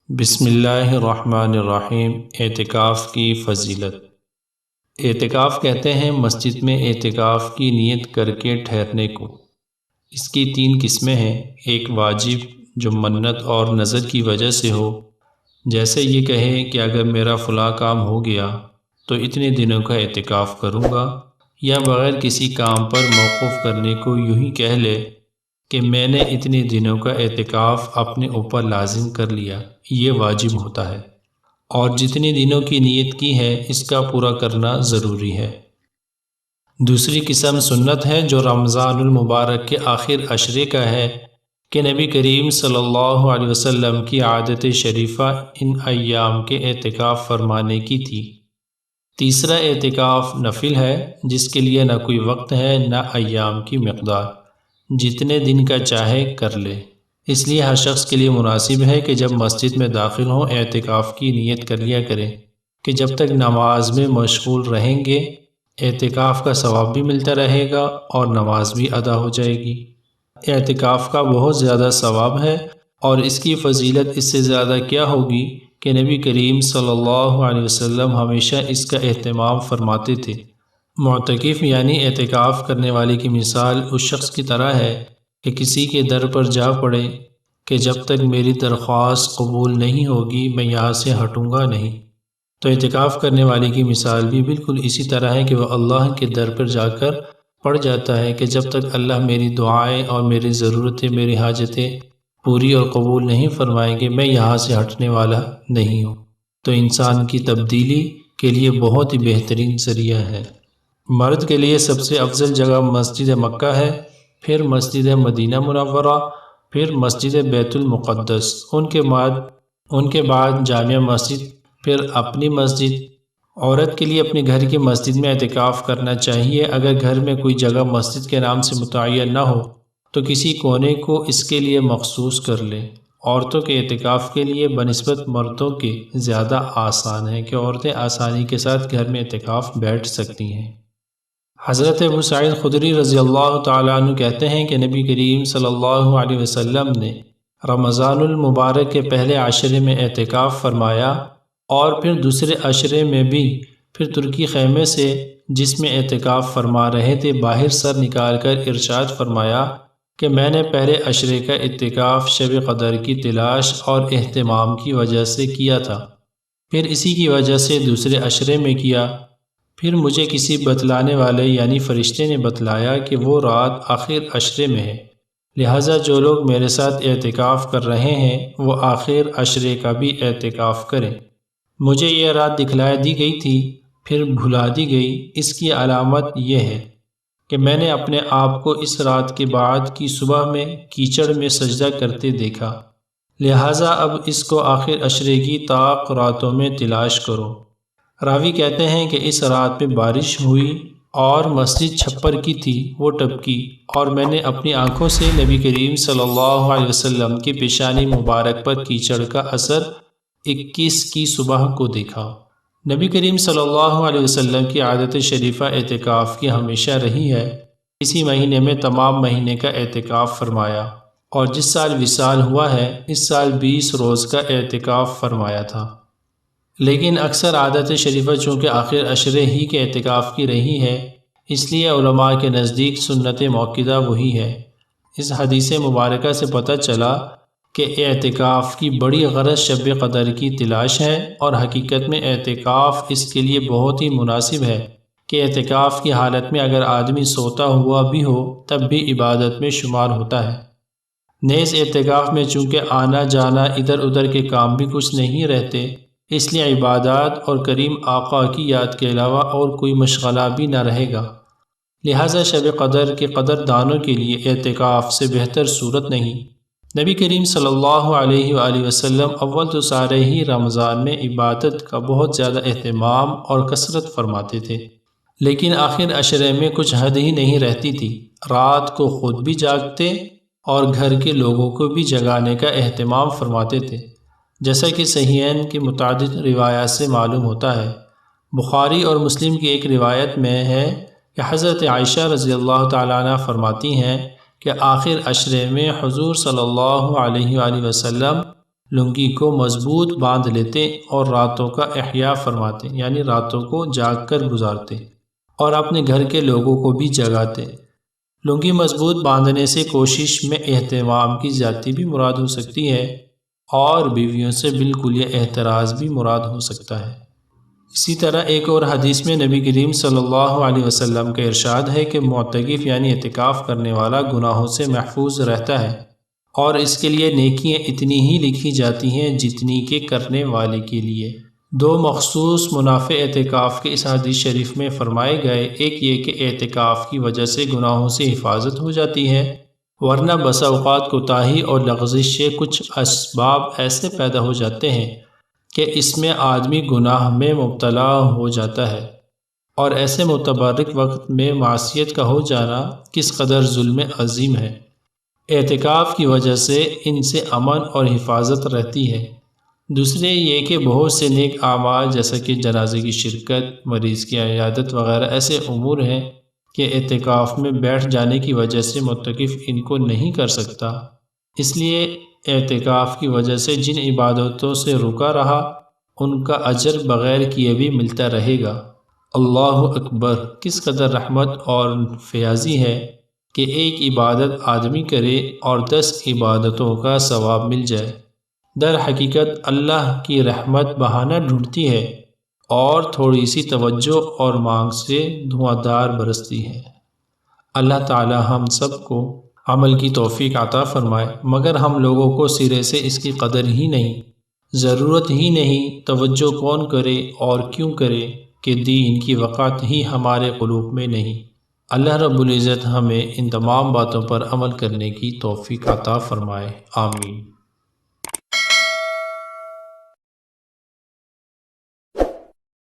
بسم اللہ الرحمن الرحیم۔ اعتکاف کی فضیلت۔ اعتکاف کہتے ہیں مسجد میں اعتکاف کی نیت کر کے ٹھہرنے کو۔ اس کی 3 قسمیں ہیں۔ ایک واجب جو منت اور نذر کی وجہ سے ہو، جیسے یہ کہے کہ اگر میرا فلاں کام ہو گیا تو اتنے دنوں کا اعتکاف کروں گا، یا بغیر کسی کام پر موقوف کرنے کو یوں ہی کہہ لے کہ میں نے اتنے دنوں کا اعتکاف اپنے اوپر لازم کر لیا، یہ واجب ہوتا ہے، اور جتنے دنوں کی نیت کی ہے اس کا پورا کرنا ضروری ہے۔ دوسری قسم سنت ہے جو رمضان المبارک کے آخر عشرے کا ہے کہ نبی کریم صلی اللہ علیہ وسلم کی عادت شریفہ ان ایام کے اعتکاف فرمانے کی تھی۔ تیسرا اعتکاف نفل ہے، جس کے لیے نہ کوئی وقت ہے نہ ایام کی مقدار، جتنے دن کا چاہے کر لے۔ اس لیے ہر شخص کے لیے مناسب ہے کہ جب مسجد میں داخل ہوں اعتکاف کی نیت کر لیا کرے کہ جب تک نماز میں مشغول رہیں گے اعتکاف کا ثواب بھی ملتا رہے گا اور نماز بھی ادا ہو جائے گی۔ اعتکاف کا بہت زیادہ ثواب ہے، اور اس کی فضیلت اس سے زیادہ کیا ہوگی کہ نبی کریم صلی اللہ علیہ وسلم ہمیشہ اس کا اہتمام فرماتے تھے۔ معتکف یعنی اعتکاف کرنے والے کی مثال اس شخص کی طرح ہے کہ کسی کے در پر جا پڑے کہ جب تک میری درخواست قبول نہیں ہوگی میں یہاں سے ہٹوں گا نہیں۔ تو اعتکاف کرنے والے کی مثال بھی بالکل اسی طرح ہے کہ وہ اللہ کے در پر جا کر پڑ جاتا ہے کہ جب تک اللہ میری دعائیں اور میری ضرورتیں، میری حاجتیں پوری اور قبول نہیں فرمائیں گے میں یہاں سے ہٹنے والا نہیں ہوں۔ تو انسان کی تبدیلی کے لیے بہت ہی بہترین ذریعہ ہے۔ مرد کے لیے سب سے افضل جگہ مسجد مکہ ہے، پھر مسجد مدینہ منورہ، پھر مسجد بیت المقدس، ان کے بعد جامع مسجد، پھر اپنی مسجد۔ عورت کے لیے اپنے گھر کی مسجد میں اعتکاف کرنا چاہیے۔ اگر گھر میں کوئی جگہ مسجد کے نام سے متعین نہ ہو تو کسی کونے کو اس کے لیے مخصوص کر لے۔ عورتوں کے اعتکاف کے لیے بنسبت مردوں کے زیادہ آسان ہے کہ عورتیں آسانی کے ساتھ گھر میں اعتکاف بیٹھ سکتی ہیں۔ حضرت ابو سعید خدری رضی اللہ تعالیٰ عنہ کہتے ہیں کہ نبی کریم صلی اللہ علیہ وسلم نے رمضان المبارک کے پہلے عشرے میں اعتکاف فرمایا، اور پھر دوسرے عشرے میں بھی، پھر ترکی خیمے سے جس میں اعتکاف فرما رہے تھے باہر سر نکال کر ارشاد فرمایا کہ میں نے پہلے عشرے کا اعتکاف شب قدر کی تلاش اور اہتمام کی وجہ سے کیا تھا، پھر اسی کی وجہ سے دوسرے عشرے میں کیا، پھر مجھے کسی بتلانے والے یعنی فرشتے نے بتلایا کہ وہ رات آخر عشرے میں ہے، لہٰذا جو لوگ میرے ساتھ اعتکاف کر رہے ہیں وہ آخر عشرے کا بھی اعتکاف کریں۔ مجھے یہ رات دکھلا دی گئی تھی، پھر بھلا دی گئی۔ اس کی علامت یہ ہے کہ میں نے اپنے آپ کو اس رات کے بعد کی صبح میں کیچڑ میں سجدہ کرتے دیکھا، لہٰذا اب اس کو آخر عشرے کی طاق راتوں میں تلاش کرو۔ راوی کہتے ہیں کہ اس رات میں بارش ہوئی اور مسجد چھپر کی تھی، وہ ٹپکی، اور میں نے اپنی آنکھوں سے نبی کریم صلی اللہ علیہ وسلم کی پیشانی مبارک پر کیچڑ کا اثر 21 کی صبح کو دیکھا۔ نبی کریم صلی اللہ علیہ وسلم کی عادت شریفہ اعتکاف کی ہمیشہ رہی ہے۔ اسی مہینے میں تمام مہینے کا اعتکاف فرمایا، اور جس سال وصال ہوا ہے اس سال 20 روز کا اعتکاف فرمایا تھا۔ لیکن اکثر عادت شریفہ چونکہ آخر عشرے ہی کے اعتکاف کی رہی ہے، اس لیے علماء کے نزدیک سنت موقدہ وہی ہے۔ اس حدیث مبارکہ سے پتہ چلا کہ اعتکاف کی بڑی غرض شب قدر کی تلاش ہے، اور حقیقت میں اعتکاف اس کے لیے بہت ہی مناسب ہے کہ اعتکاف کی حالت میں اگر آدمی سوتا ہوا بھی ہو تب بھی عبادت میں شمار ہوتا ہے۔ نیز اعتکاف میں چونکہ آنا جانا ادھر ادھر کے کام بھی کچھ نہیں رہتے، اس لیے عبادات اور کریم آقا کی یاد کے علاوہ اور کوئی مشغلہ بھی نہ رہے گا، لہٰذا شب قدر کے قدر دانوں کے لیے اعتکاف سے بہتر صورت نہیں۔ نبی کریم صلی اللہ علیہ وآلہ وسلم اول تو سارے ہی رمضان میں عبادت کا بہت زیادہ اہتمام اور کثرت فرماتے تھے، لیکن آخر عشرے میں کچھ حد ہی نہیں رہتی تھی۔ رات کو خود بھی جاگتے اور گھر کے لوگوں کو بھی جگانے کا اہتمام فرماتے تھے، جیسا کہ صحیحین کی متعدد روایات سے معلوم ہوتا ہے۔ بخاری اور مسلم کی ایک روایت میں ہے کہ حضرت عائشہ رضی اللہ تعالیٰ عنہ فرماتی ہیں کہ آخر عشرے میں حضور صلی اللہ علیہ وآلہ وسلم لنگی کو مضبوط باندھ لیتے اور راتوں کا احیاء فرماتے، یعنی راتوں کو جاگ کر گزارتے اور اپنے گھر کے لوگوں کو بھی جگاتے۔ لنگی مضبوط باندھنے سے کوشش میں اہتمام کی زیادتی بھی مراد ہو سکتی ہے اور بیویوں سے بالکل یہ احتراز بھی مراد ہو سکتا ہے۔ اسی طرح ایک اور حدیث میں نبی کریم صلی اللہ علیہ وسلم کا ارشاد ہے کہ معتکف یعنی اعتکاف کرنے والا گناہوں سے محفوظ رہتا ہے اور اس کے لیے نیکیاں اتنی ہی لکھی جاتی ہیں جتنی کہ کرنے والے کے لیے۔ دو مخصوص منافع اعتکاف کے اس حدیث شریف میں فرمائے گئے، ایک یہ کہ اعتکاف کی وجہ سے گناہوں سے حفاظت ہو جاتی ہے، ورنہ بسا اوقات کوتاہی اور لغزش سے کچھ اسباب ایسے پیدا ہو جاتے ہیں کہ اس میں آدمی گناہ میں مبتلا ہو جاتا ہے، اور ایسے متبرک وقت میں معصیت کا ہو جانا کس قدر ظلم عظیم ہے۔ اعتکاف کی وجہ سے ان سے امن اور حفاظت رہتی ہے۔ دوسرے یہ کہ بہت سے نیک اعمال جیسا کہ جنازے کی شرکت، مریض کی عیادت وغیرہ ایسے امور ہیں کہ اعتکاف میں بیٹھ جانے کی وجہ سے معتکف ان کو نہیں کر سکتا، اس لیے اعتکاف کی وجہ سے جن عبادتوں سے رکا رہا ان کا اجر بغیر کیے بھی ملتا رہے گا۔ اللہ اکبر! کس قدر رحمت اور فیاضی ہے کہ ایک عبادت آدمی کرے اور 10 عبادتوں کا ثواب مل جائے۔ در حقیقت اللہ کی رحمت بہانہ ڈھونڈتی ہے اور تھوڑی سی توجہ اور مانگ سے دھواں دھار برستی ہے۔ اللہ تعالی ہم سب کو عمل کی توفیق عطا فرمائے، مگر ہم لوگوں کو سرے سے اس کی قدر ہی نہیں، ضرورت ہی نہیں، توجہ کون کرے اور کیوں کرے کہ دین کی وقعت ہی ہمارے قلوب میں نہیں۔ اللہ رب العزت ہمیں ان تمام باتوں پر عمل کرنے کی توفیق عطا فرمائے، آمین۔